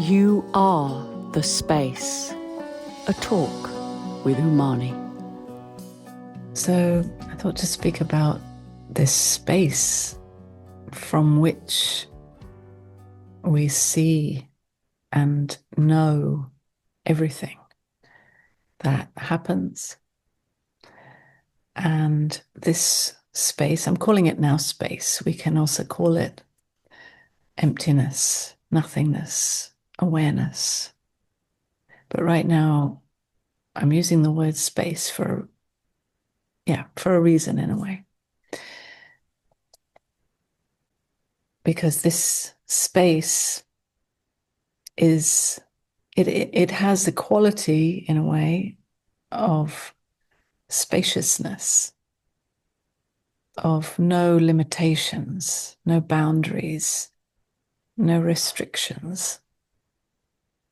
You are the space. A talk with Unmani. So I thought to speak about this space from which we see and know everything that happens. And this space, I'm calling it now space. We can also call it emptiness, nothingness, awareness. But right now, I'm using the word space for a reason in a way. Because this space it has the quality, in a way, of spaciousness, of no limitations, no boundaries, no restrictions,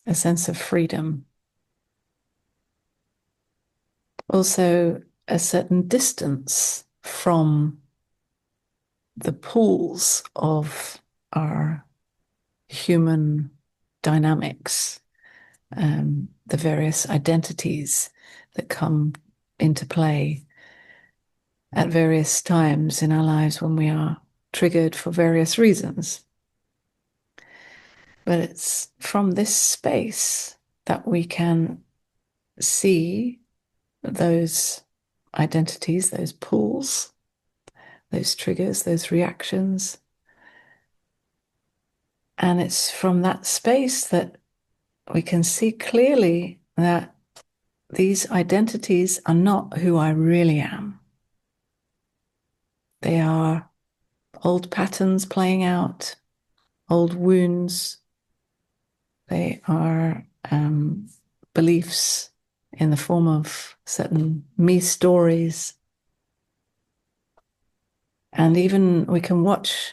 a sense of freedom. Also, a certain distance from the pools of our human dynamics, the various identities that come into play at various times in our lives when we are triggered for various reasons. But it's from this space that we can see those identities, those pools, those triggers, those reactions. And it's from that space that we can see clearly that these identities are not who I really am. They are old patterns playing out, old wounds. They are beliefs in the form of certain me stories. And even we can watch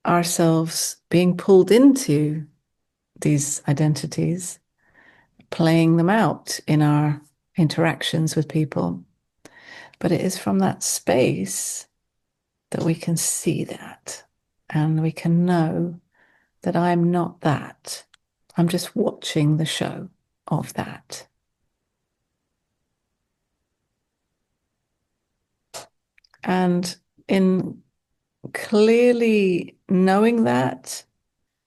ourselves being pulled into these identities, playing them out in our interactions with people. But it is from that space that we can see that, and we can know that I'm not that. I'm just watching the show of that. And in clearly knowing that,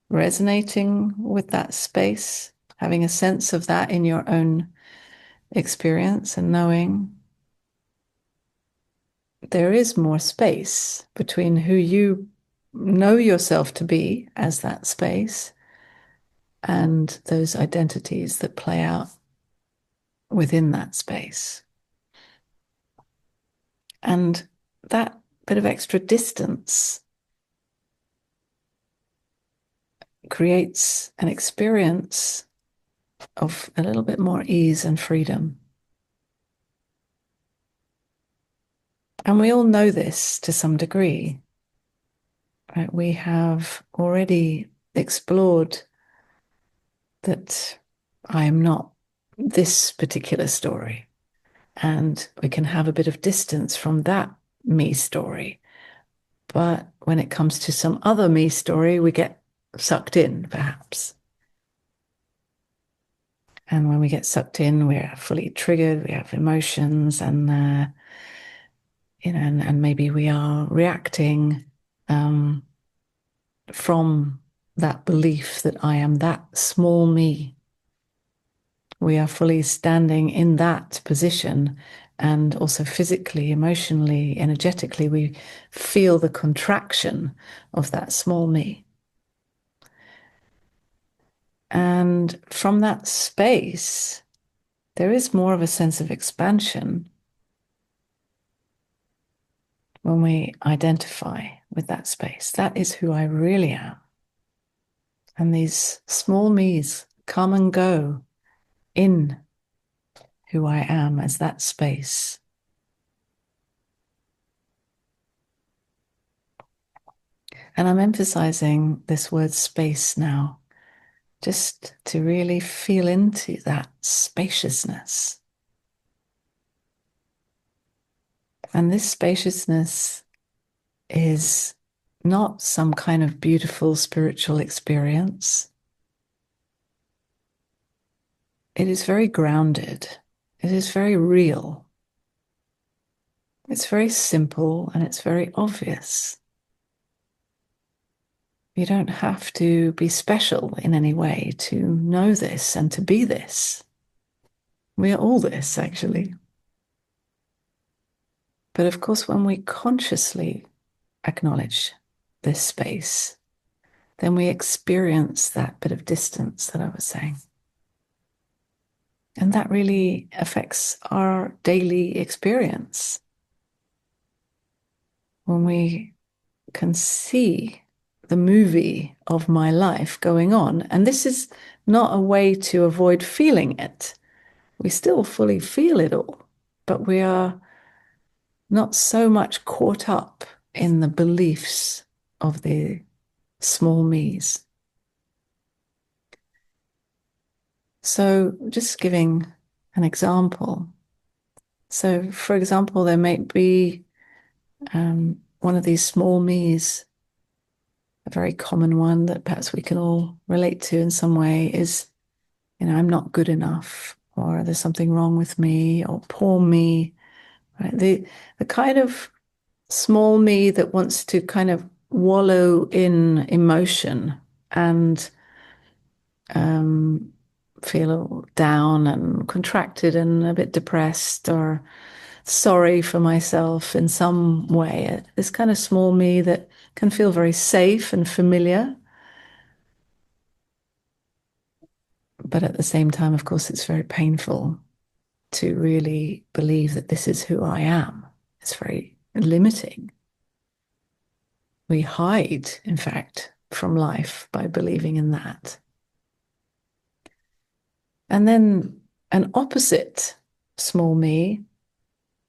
resonating with that space, having a sense of that in your own experience and knowing, there is more space between who you know yourself to be as that space and those identities that play out within that space. And that bit of extra distance creates an experience of a little bit more ease and freedom. And we all know this to some degree, right? We have already explored that I am not this particular story. And we can have a bit of distance from that me story. But when it comes to some other me story, we get sucked in, perhaps. And when we get sucked in, we're fully triggered, we have emotions, and and maybe we are reacting from that belief that I am that small me. We are fully standing in that position, and also physically, emotionally, energetically, we feel the contraction of that small me. And from that space, there is more of a sense of expansion when we identify with that space. That is who I really am. And these small me's come and go in who I am as that space. And I'm emphasizing this word space now, just to really feel into that spaciousness. And this spaciousness is not some kind of beautiful spiritual experience. it is very grounded. It is very real. It's very simple and it's very obvious. You don't have to be special in any way to know this and to be this. We are all this, actually. But of course, when we consciously acknowledge this space, then we experience that bit of distance that I was saying. And that really affects our daily experience. When we can see the movie of my life going on, and this is not a way to avoid feeling it. We still fully feel it all, but we are not so much caught up in the beliefs of the small me's. So just giving an example. So for example, there may be one of these small me's, a very common one that perhaps we can all relate to in some way is, I'm not good enough, or there's something wrong with me, or poor me, right? The kind of small me that wants to kind of wallow in emotion and feel down and contracted and a bit depressed or sorry for myself in some way. This kind of small me that can feel very safe and familiar. But at the same time, of course, it's very painful to really believe that this is who I am. It's very limiting. We hide, in fact, from life by believing in that. And then an opposite small me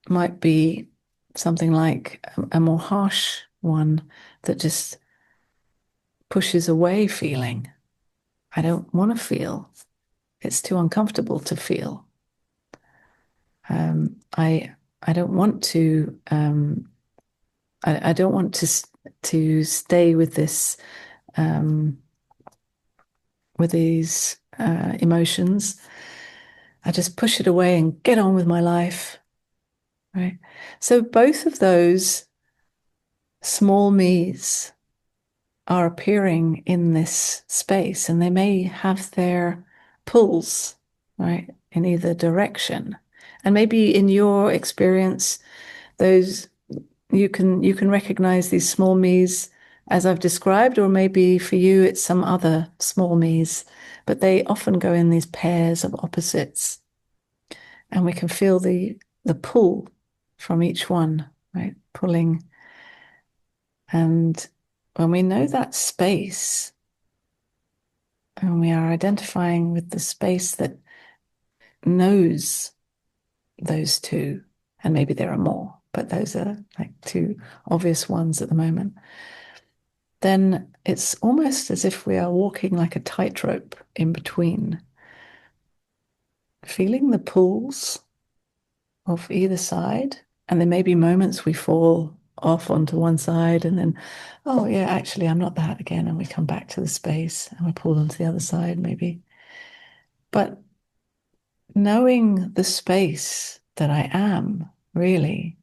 might be something like a more harsh one that just pushes away feeling. I don't want to feel. It's too uncomfortable to feel. I don't want to. I don't want to stay with this with these emotions. I just push it away and get on with my life. Right. So both of those small me's are appearing in this space, and they may have their pulls, right, in either direction. And maybe in your experience, those you can recognize these small me's as I've described, or maybe for you it's some other small me's, but they often go in these pairs of opposites, and we can feel the pull from each one, right, pulling. And when we know that space, and we are identifying with the space that knows those two, and maybe there are more, but those are like two obvious ones at the moment, then it's almost as if we are walking like a tightrope in between, feeling the pulls of either side. And there may be moments we fall off onto one side and then, oh yeah, actually I'm not that again. And we come back to the space and we pull onto the other side maybe. But knowing the space that I am, really,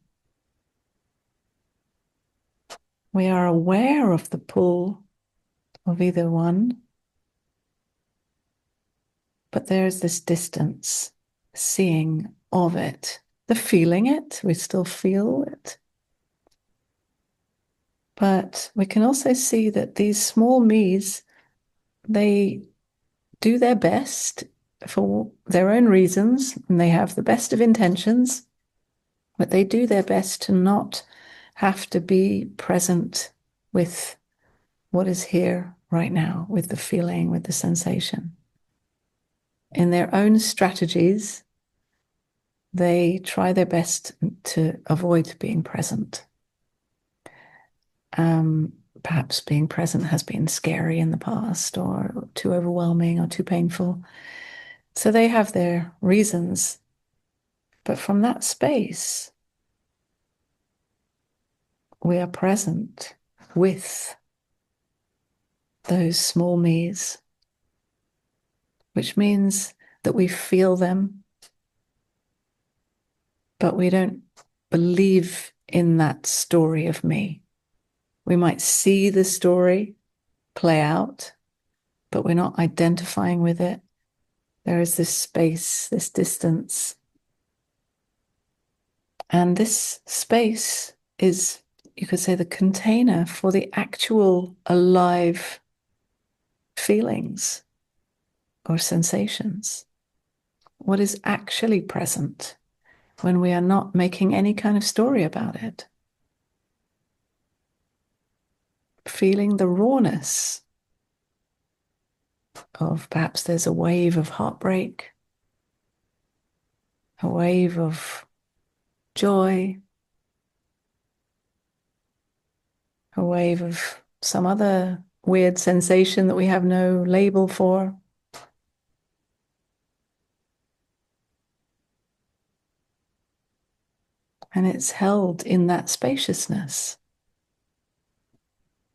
we are aware of the pull of either one, but there's this distance, seeing of it, the feeling it, we still feel it. But we can also see that these small me's, they do their best for their own reasons, and they have the best of intentions, but they do their best to not have to be present with what is here right now, with the feeling, with the sensation. In their own strategies, they try their best to avoid being present. Perhaps being present has been scary in the past, or too overwhelming, or too painful. So they have their reasons. But from that space, we are present with those small me's, which means that we feel them, but we don't believe in that story of me. We might see the story play out, but we're not identifying with it. There is this space, this distance. And this space is, you could say, the container for the actual alive feelings or sensations. What is actually present when we are not making any kind of story about it. Feeling the rawness of perhaps there's a wave of heartbreak, a wave of joy, a wave of some other weird sensation that we have no label for. And it's held in that spaciousness.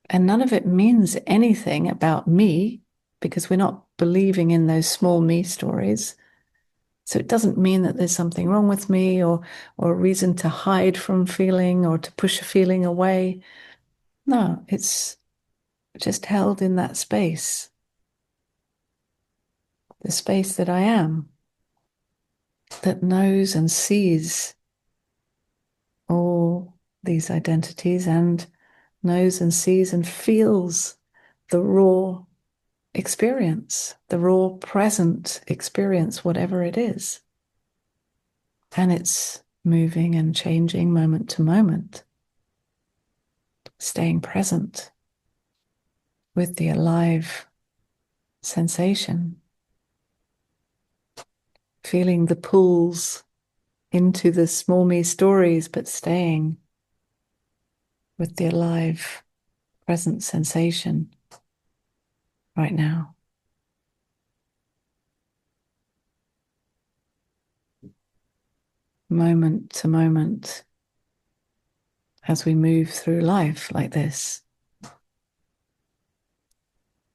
And none of it means anything about me, because we're not believing in those small me stories. So it doesn't mean that there's something wrong with me or a reason to hide from feeling or to push a feeling away. No, it's just held in that space, the space that I am, that knows and sees all these identities and knows and sees and feels the raw experience, the raw present experience, whatever it is. And it's moving and changing moment to moment, staying present with the alive sensation, feeling the pulls into the small me stories, but staying with the alive present sensation right now. Moment to moment, as we move through life like this,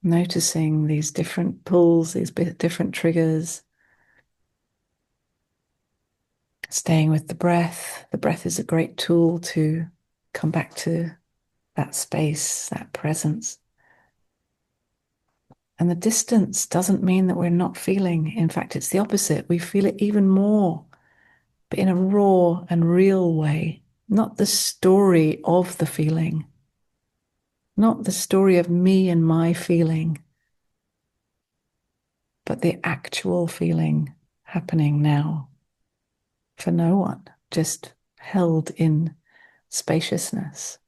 noticing these different pulls, these different triggers, staying with the breath. The breath is a great tool to come back to that space, that presence. And the distance doesn't mean that we're not feeling. In fact, it's the opposite. We feel it even more, but in a raw and real way, not the story of the feeling, not the story of me and my feeling, but the actual feeling happening now for no one, just held in spaciousness.